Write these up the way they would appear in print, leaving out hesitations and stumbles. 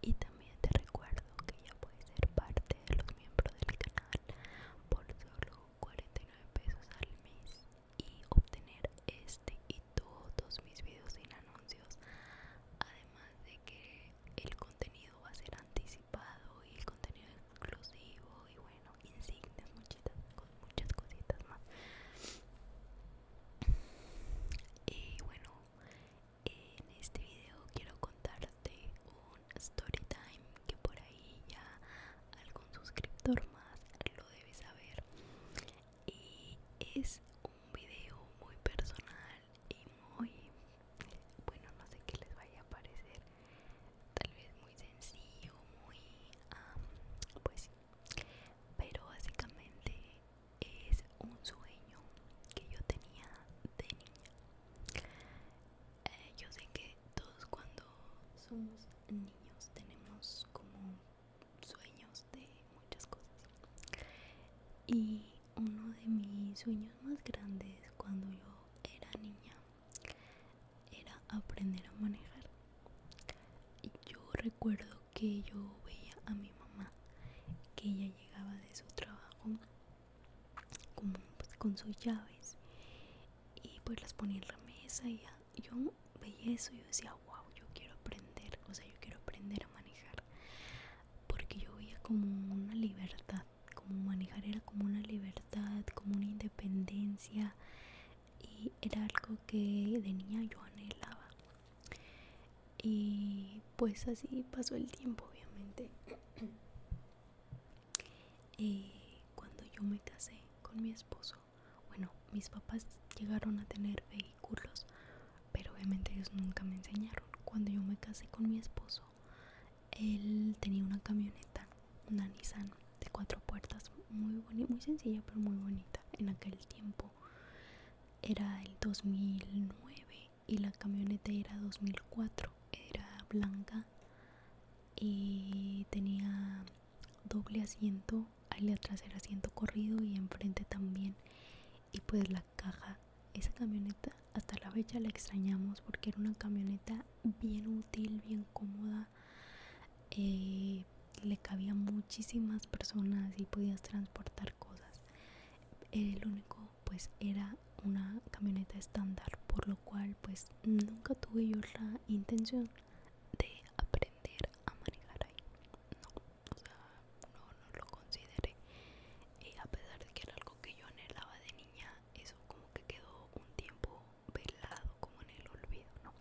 Y también te recuerdo que ya puedes ser parte de los miembros del canal por solo 49 pesos al mes y obtener este y todos mis videos sin anuncios. Además de que el contenido va a ser anticipado y el contenido exclusivo y bueno, insignias, muchas cositas más. Y bueno, en este video quiero contarte un story time que por ahí ya algún suscriptor más lo debe saber. Y es un video muy personal y muy, bueno, no sé qué les vaya a parecer, tal vez muy sencillo, muy, pues sí, pero básicamente es un sueño que yo tenía de niña. Yo sé que todos cuando somos niños tenemos como sueños de muchas cosas. Y uno de mis sueños más grandes cuando yo era niña era aprender a manejar. Y yo recuerdo que yo veía a mi mamá que ella llegaba de su trabajo como pues, con sus llaves y pues las ponía en la mesa y yo veía eso y yo decía wow, yo quiero aprender, o sea, yo quiero aprender a manejar porque yo veía como una libertad, como manejar era como una libertad, como una independencia y era algo que de niña yo anhelaba. Y pues así pasó el tiempo, obviamente. Cuando yo me casé con mi esposo, bueno, mis papás llegaron a tener vehículos, pero obviamente ellos nunca me enseñaron. Cuando yo me casé con mi esposo, él tenía una camioneta, una Nissan de 4 puertas, muy bonita, muy sencilla pero muy bonita. En aquel tiempo era el 2009 y la camioneta era 2004, era blanca y tenía doble asiento, ahí atrás era asiento corrido y enfrente también. Y pues la caja, esa camioneta hasta la fecha la extrañamos porque era una camioneta bien útil, bien cómoda, le cabía muchísimas personas y podías transportar cosas. El único pues era una camioneta estándar, por lo cual pues nunca tuve yo la intención de aprender a manejar ahí. No, o sea, no lo consideré. Y a pesar de que era algo que yo anhelaba de niña, eso como que quedó un tiempo velado, como en el olvido, ¿no?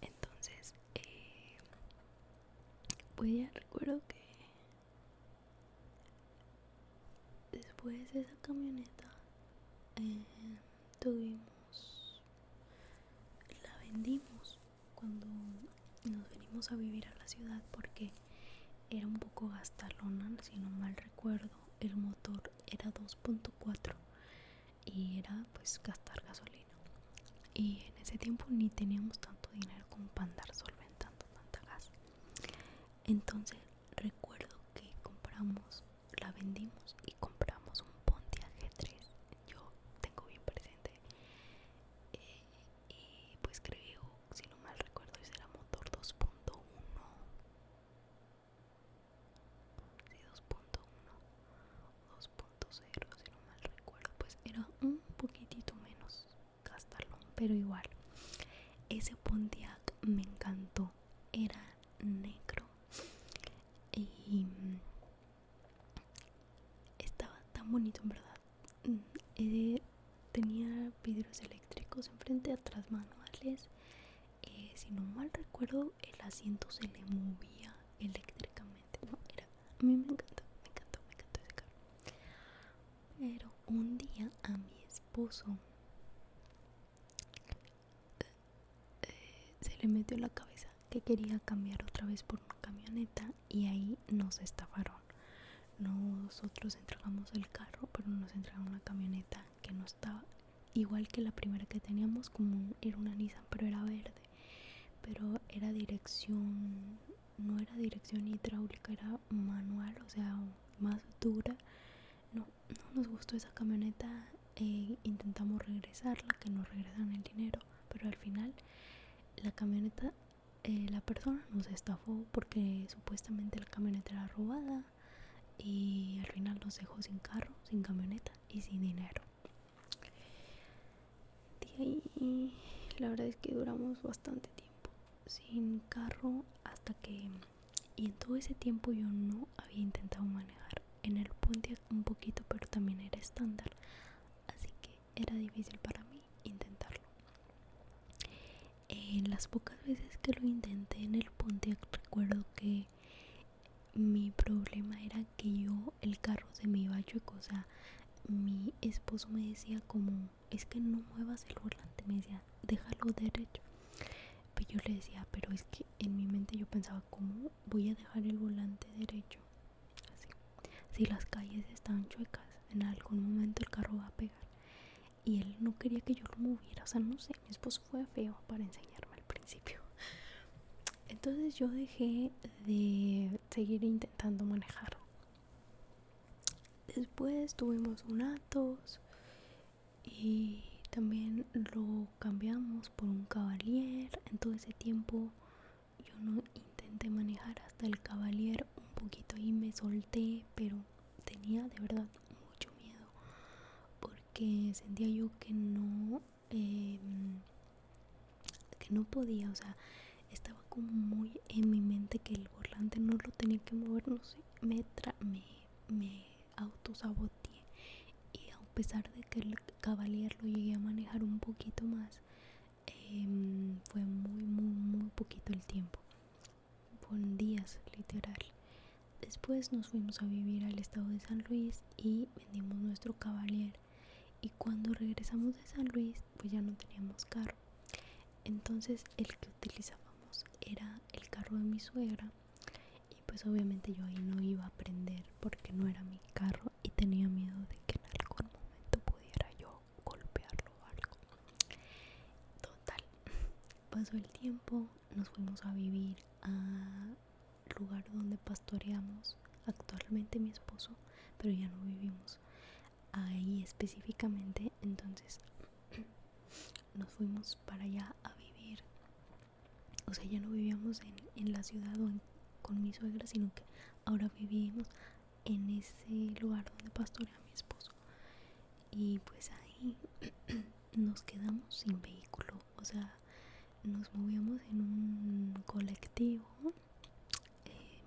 Entonces, pues ya recuerdo que después de esa camioneta eh, tuvimos, la vendimos cuando nos venimos a vivir a la ciudad porque era un poco gastalona, si no mal recuerdo. El motor era 2.4 y era pues gastar gasolina. Y en ese tiempo ni teníamos tanto dinero como para andar solventando tanta gas. Entonces recuerdo que la vendimos y compramos un Pontiac G3. Yo tengo bien presente. Y pues creo, si no mal recuerdo, ese era motor 2.1. Sí, 2.1 o 2.0, si no mal recuerdo. Pues era un poquitito menos gastalón, pero igual. Ese Pontiac me encantó. Era negro y estaba tan bonito en verdad. Tenía vidrios eléctricos enfrente, atrás manuales. Si no mal recuerdo, el asiento se le movía eléctricamente. No, a mí me encantó ese carro. Pero un día a mi esposo se le metió en la cabeza que quería cambiar otra vez por una camioneta y ahí nos estafaron. Nosotros entregamos el carro, pero nos entregaron una camioneta que no estaba igual que la primera que teníamos, como era una Nissan, pero era verde. Pero era dirección, no era dirección hidráulica, era manual, o sea, más dura. No nos gustó esa camioneta. Intentamos regresarla, que nos regresan el dinero, pero al final la camioneta la persona nos estafó porque supuestamente la camioneta era robada y al final nos dejó sin carro, sin camioneta y sin dinero. De ahí la verdad es que duramos bastante tiempo sin carro hasta que... Y en todo ese tiempo yo no había intentado manejar. En el puente un poquito, pero también era estándar. Así que era difícil para mí intentarlo. En las pocas veces que lo intenté en el Pontiac, recuerdo que mi problema era que el carro se me iba chueco. O sea, mi esposo me decía como, es que no muevas el volante. Me decía, déjalo derecho. Pero yo le decía, pero es que en mi mente yo pensaba, ¿cómo voy a dejar el volante derecho? Así, si las calles están chuecas, en algún momento el carro va a pegar. Y él no quería que yo lo moviera. O sea, no sé, mi esposo fue feo para enseñarme al principio. Entonces yo dejé de seguir intentando manejar. Después tuvimos un Atos y también lo cambiamos por un Cavalier. En todo ese tiempo yo no intenté manejar hasta el Cavalier un poquito y me solté, pero tenía de verdad mucho miedo porque sentía yo que no podía. O sea, estaba como muy en mi mente que el volante no lo tenía que mover, no sé, me autosaboteé. Y a pesar de que el Cavalier lo llegué a manejar un poquito más, fue muy poquito el tiempo, fueron días literal. Después nos fuimos a vivir al estado de San Luis y vendimos nuestro Cavalier, y cuando regresamos de San Luis pues ya no teníamos carro. Entonces el que utilizábamos era el carro de mi suegra, y pues obviamente yo ahí no iba a aprender porque no era mi carro y tenía miedo de que en algún momento pudiera yo golpearlo o algo. Total, pasó el tiempo, nos fuimos a vivir al lugar donde pastoreamos actualmente mi esposo, pero ya no vivimos ahí específicamente. Entonces nos fuimos para allá a vivir. O sea, ya no vivíamos en la ciudad con mi suegra, sino que ahora vivimos en ese lugar donde pastorea mi esposo. Y pues ahí nos quedamos sin vehículo. O sea, nos movíamos en un colectivo,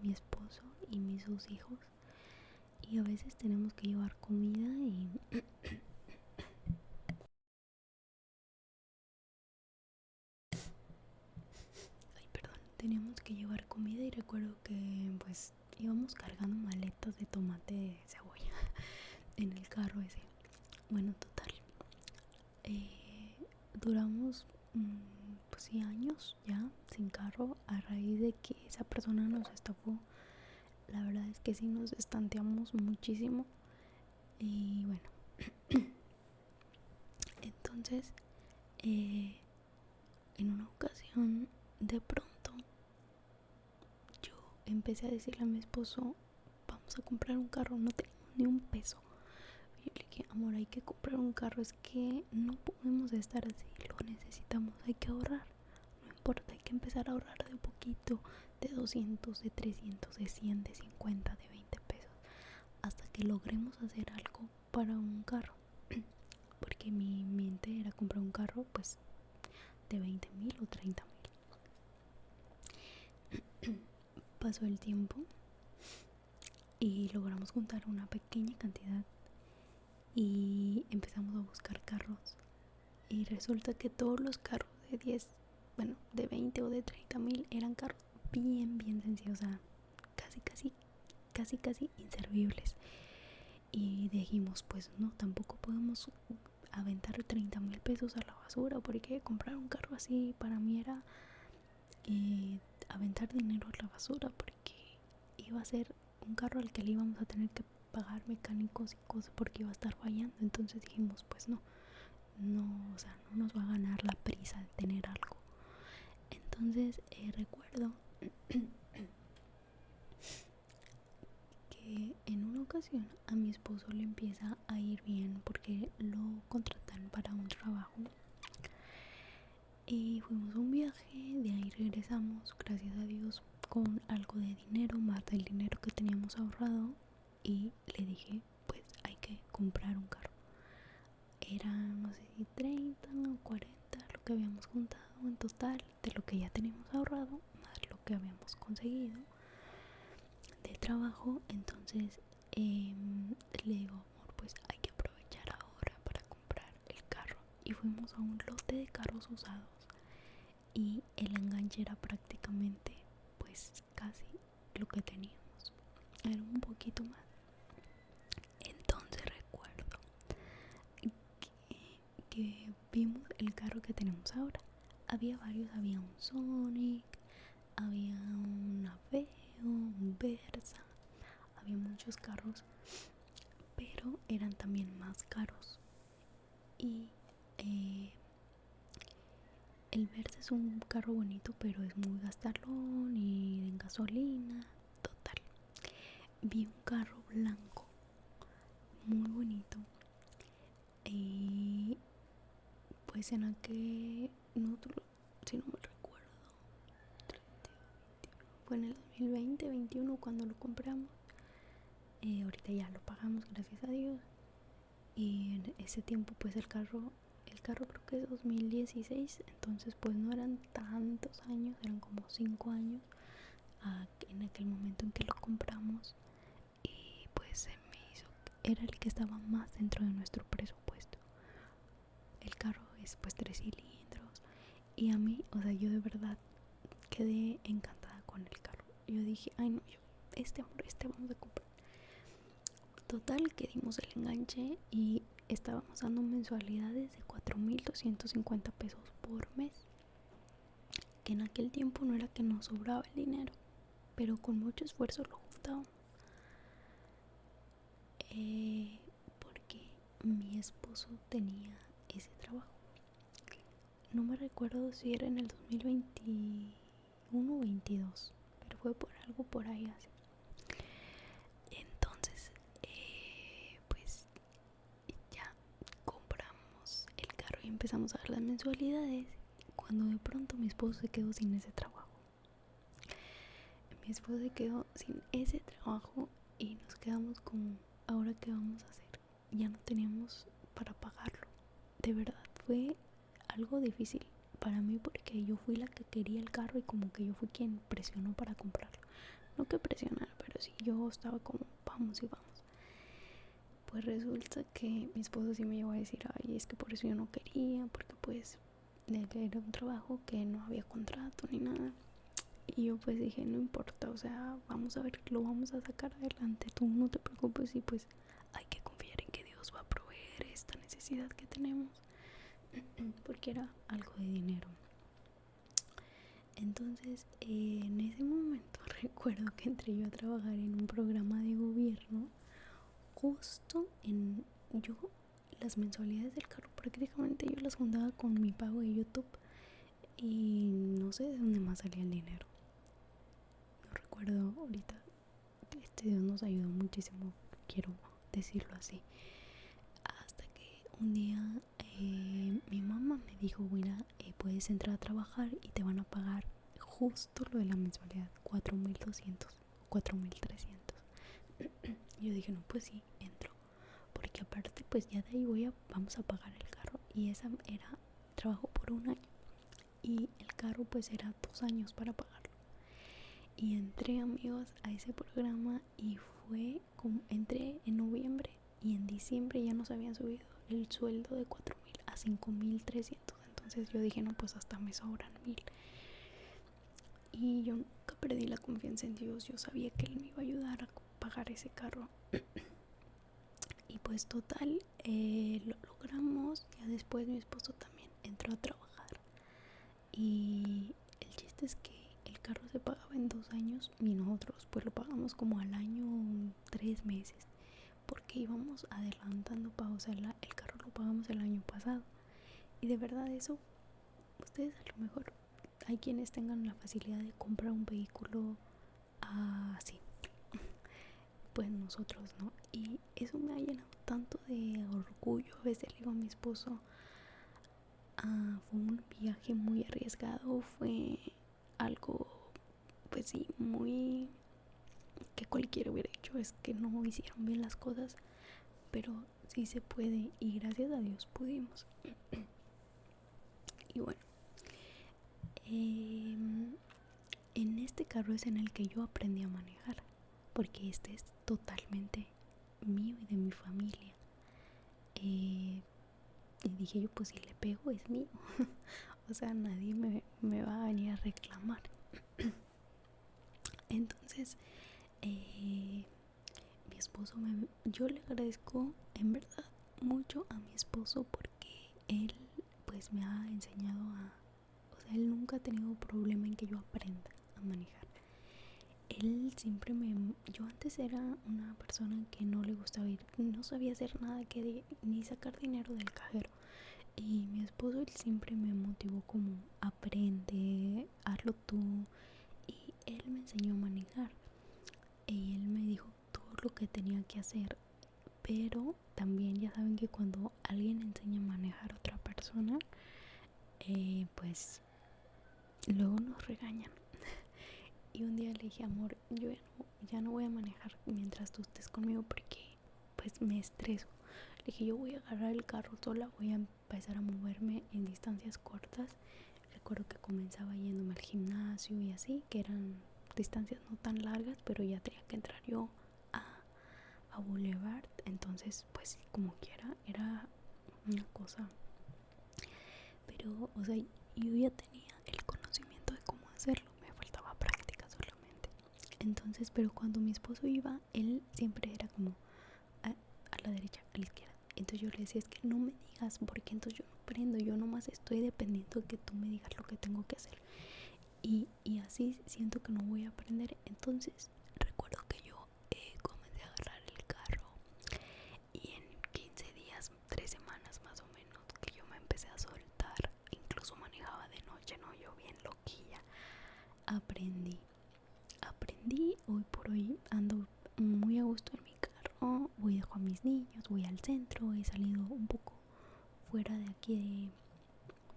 mi esposo y mis dos hijos. Y a veces tenemos que llevar comida y... Ay, perdón. Teníamos que llevar comida y recuerdo que pues íbamos cargando maletas de tomate, de cebolla en el carro ese. Bueno, total. Duramos pues sí, años ya sin carro a raíz de que esa persona nos estafó. La verdad es que sí nos estanteamos muchísimo. Y bueno, entonces en una ocasión de pronto yo empecé a decirle a mi esposo, vamos a comprar un carro, no tenemos ni un peso. Yo le dije, amor, hay que comprar un carro, es que no podemos estar así, lo necesitamos, hay que ahorrar. No importa, hay que empezar a ahorrar de poquito, de 200, de 300, de 100, de 50, de 20 pesos, hasta que logremos hacer algo para un carro. Porque mi mente era comprar un carro pues de 20,000 o 30,000. Pasó el tiempo y logramos juntar una pequeña cantidad y empezamos a buscar carros, y resulta que todos los carros de 10, bueno, de 20 o de 30,000 eran carros bien sencillos. O sea, casi inservibles. Y dijimos, pues no, tampoco podemos aventar 30,000 pesos a la basura, porque comprar un carro así para mí era aventar dinero a la basura, porque iba a ser un carro al que le íbamos a tener que pagar mecánicos y cosas porque iba a estar fallando. Entonces dijimos, pues no, o sea, no nos va a ganar la prisa de tener algo. Entonces recuerdo que en una ocasión a mi esposo le empieza a ir bien porque lo contratan para un trabajo Y fuimos a un viaje, de ahí regresamos, gracias a Dios, con algo de dinero, más del dinero que teníamos ahorrado. Y le dije, pues hay que comprar un carro. Era, no sé si 30 o 40 lo que habíamos juntado en total, de lo que ya teníamos ahorrado, más lo que habíamos conseguido de trabajo. Entonces le digo, amor, pues hay que aprovechar ahora para comprar el carro. Y fuimos a un lote de carros usados y el enganche era prácticamente pues casi lo que teníamos, era un poquito más. Entonces recuerdo que vimos el carro que tenemos ahora. Había varios, había un Sonic, había un Aveo, un Versa, había muchos carros, pero eran también más caros. Y el Versa es un carro bonito, pero es muy gastalón y en gasolina. Total, vi un carro blanco muy bonito y pues en aquel, nosotros, si no me recuerdo, fue en el 2020-21 cuando lo compramos. Ahorita ya lo pagamos, gracias a Dios. Y en ese tiempo pues el carro creo que es 2016, entonces pues no eran tantos años, eran como 5 años en aquel momento en que lo compramos. Y pues se me hizo, era el que estaba más dentro de nuestro presupuesto. El carro es pues 3 cilindros y a mí, o sea, yo de verdad quedé encantada con el carro. Yo dije, ay no, amor, vamos a comprar. Total, que dimos el enganche y estábamos dando mensualidades de 4,250 pesos por mes. Que en aquel tiempo no era que nos sobraba el dinero, pero con mucho esfuerzo lo juntábamos. Porque mi esposo tenía ese trabajo. No me recuerdo si era en el 2021 o 22, pero fue por algo por ahí así. Entonces, pues ya compramos el carro y empezamos a dar las mensualidades. Cuando de pronto mi esposo se quedó sin ese trabajo. Mi esposo se quedó sin ese trabajo y nos quedamos como, ¿ahora qué vamos a hacer? Ya no teníamos para pagarlo. De verdad fue algo difícil para mí porque yo fui la que quería el carro y como que yo fui quien presionó para comprarlo. No que presionara, pero sí, yo estaba como, vamos y vamos. Pues resulta que mi esposo sí me llegó a decir, ay, es que por eso yo no quería, porque pues era un trabajo que no había contrato ni nada. Y yo pues dije, no importa, o sea, vamos a ver, lo vamos a sacar adelante, tú no te preocupes. Y pues hay que confiar en que Dios va a proveer esta necesidad que tenemos, porque era algo de dinero. Entonces en ese momento recuerdo que entré yo a trabajar en un programa de gobierno. Justo en yo las mensualidades del carro prácticamente yo las juntaba con mi pago de YouTube y no sé de dónde más salía el dinero. No recuerdo ahorita. Dios nos ayudó muchísimo, quiero decirlo así. Hasta que un día mi mamá me dijo, mira, puedes entrar a trabajar y te van a pagar justo lo de la mensualidad, 4,200, 4,300. Yo dije, no, pues sí, entro. Porque aparte pues ya de ahí vamos a pagar el carro. Y esa era trabajo por un año. Y el carro pues era 2 años para pagarlo. Y entré, amigos, a ese programa y fue como, entré en noviembre y en diciembre ya nos habían subido el sueldo de 4,000 a 5,300. Entonces yo dije, no, pues hasta me sobran 1,000. Y yo nunca perdí la confianza en Dios. Yo sabía que Él me iba a ayudar a pagar ese carro. Y pues total, lo logramos. Ya después mi esposo también entró a trabajar. Y el chiste es que el carro se pagaba en 2 años y nosotros pues lo pagamos como al año, 3 meses. Porque íbamos adelantando pagos. O sea, el carro lo pagamos el año pasado. Y de verdad eso, ustedes a lo mejor hay quienes tengan la facilidad de comprar un vehículo así. Pues nosotros no. Y eso me ha llenado tanto de orgullo. A veces le digo a mi esposo, Fue un viaje muy arriesgado, fue algo, pues sí, muy que cualquiera hubiera hecho. Es que no hicieron bien las cosas, pero sí se puede y gracias a Dios pudimos. Y bueno, en este carro es en el que yo aprendí a manejar, porque este es totalmente mío y de mi familia. Y dije yo, pues si le pego es mío. O sea, nadie me va a venir a reclamar. Entonces, mi esposo, yo le agradezco en verdad mucho a mi esposo porque él pues me ha enseñado o sea, él nunca ha tenido problema en que yo aprenda a manejar. Él siempre yo antes era una persona que no le gustaba ir, no sabía hacer nada ni sacar dinero del cajero. Y mi esposo, él siempre me motivó como, aprende, hazlo tú. Y él me enseñó a manejar. Y él me dijo todo lo que tenía que hacer. Pero también ya saben que cuando alguien enseña a manejar a otra persona, pues luego nos regañan. Y un día le dije, amor, yo ya no voy a manejar mientras tú estés conmigo porque pues me estreso. Le dije, yo voy a agarrar el carro sola, voy a empezar a moverme en distancias cortas. Recuerdo que comenzaba yéndome al gimnasio y así, que eran distancias no tan largas, pero ya tenía que entrar yo a Boulevard. Entonces, pues como quiera, era una cosa. Pero, o sea, yo ya tenía el conocimiento de cómo hacerlo, me faltaba práctica solamente. Entonces, pero cuando mi esposo iba, él siempre era como a la derecha, a la izquierda. Entonces yo le decía, es que no me digas, porque entonces yo no aprendo, yo nomás estoy dependiendo de que tú me digas lo que tengo que hacer. Y así siento que no voy a aprender. Entonces recuerdo que yo comencé a agarrar el carro y en 15 días, 3 semanas más o menos, que yo me empecé a soltar. Incluso manejaba de noche, no, yo bien loquilla. Aprendí, hoy por hoy ando muy a gusto en mi carro, voy dejo a mis niños, voy al centro, he salido un poco fuera de aquí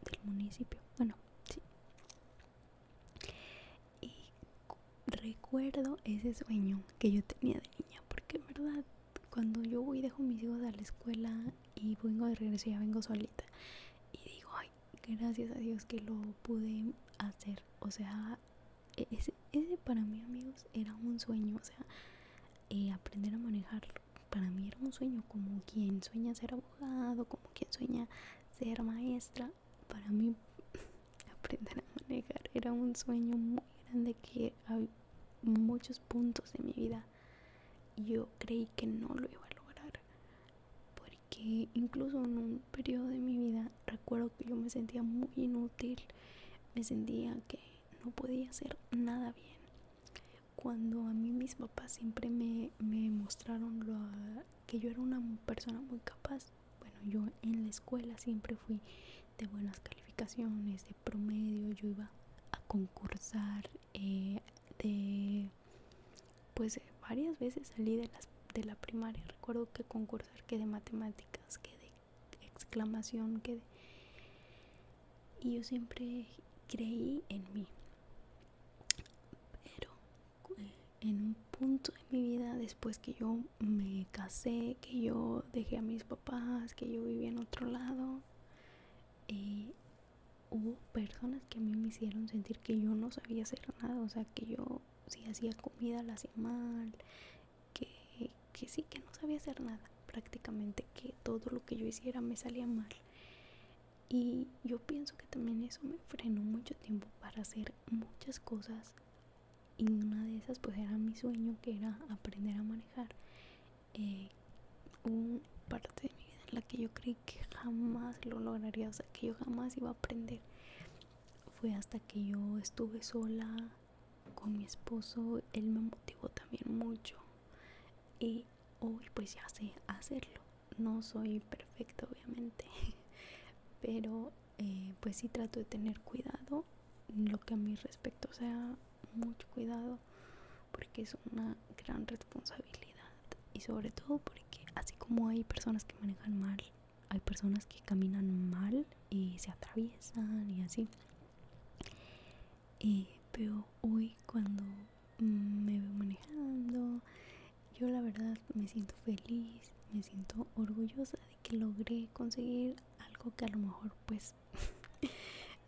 del municipio, bueno, sí. Y recuerdo ese sueño que yo tenía de niña, porque en verdad cuando yo voy dejo a mis hijos a la escuela y vengo de regreso, ya vengo solita y digo, ay, gracias a Dios que lo pude hacer. O sea, ese para mí, amigos, era un sueño. O sea, aprender a manejar para mí era un sueño, como quien sueña ser abogado, como quien sueña ser maestra. Para mí aprender a manejar era un sueño muy grande que a muchos puntos de mi vida yo creí que no lo iba a lograr, porque incluso en un periodo de mi vida recuerdo que yo me sentía muy inútil, me sentía que no podía hacer nada bien, cuando a mí mis papás siempre me mostraron que yo era una persona muy capaz. Bueno, yo en la escuela siempre fui de buenas calificaciones, de promedio, yo iba a concursar, pues varias veces salí de la primaria. Recuerdo que concursar, que de matemáticas, que de exclamación, y yo siempre creí en mí. Pero en un punto de mi vida, después que yo me casé, que yo dejé a mis papás, que yo vivía en otro lado, hubo personas que a mí me hicieron sentir que yo no sabía hacer nada. O sea, que yo si hacía comida la hacía mal, que sí, que no sabía hacer nada, prácticamente, que todo lo que yo hiciera me salía mal. Y yo pienso que también eso me frenó mucho tiempo para hacer muchas cosas, y una de esas pues era mi sueño, que era aprender a manejar. Hubo parte de mi vida en la que yo creí que jamás lo lograría, o sea, que yo jamás iba a aprender. Fue hasta que yo estuve sola con mi esposo, él me motivó también mucho, y hoy pues ya sé hacerlo. No soy perfecta, obviamente, pero pues sí trato de tener cuidado en lo que a mí respecta, o sea, mucho cuidado, porque es una gran responsabilidad. Y sobre todo porque así como hay personas que manejan mal, hay personas que caminan mal y se atraviesan y así. Pero hoy cuando me veo manejando, yo la verdad me siento feliz, me siento orgullosa de que logré conseguir algo que a lo mejor pues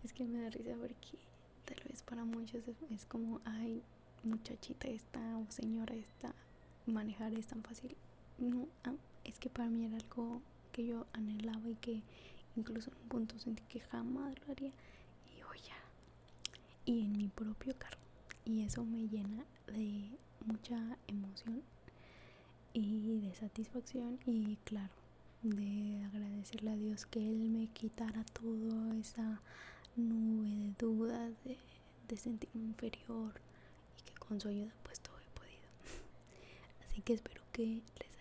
es que me da risa porque tal vez para muchos es como, ay, muchachita esta o señora esta, manejar es tan fácil. No, es que para mí era algo que yo anhelaba y que incluso en un punto sentí que jamás lo haría, y hoy ya, y en mi propio carro, y eso me llena de mucha emoción y de satisfacción, y claro, de agradecerle a Dios que Él me quitara toda esa nube de dudas, de sentirme inferior, y que con su ayuda pues todo he podido. Así que espero que les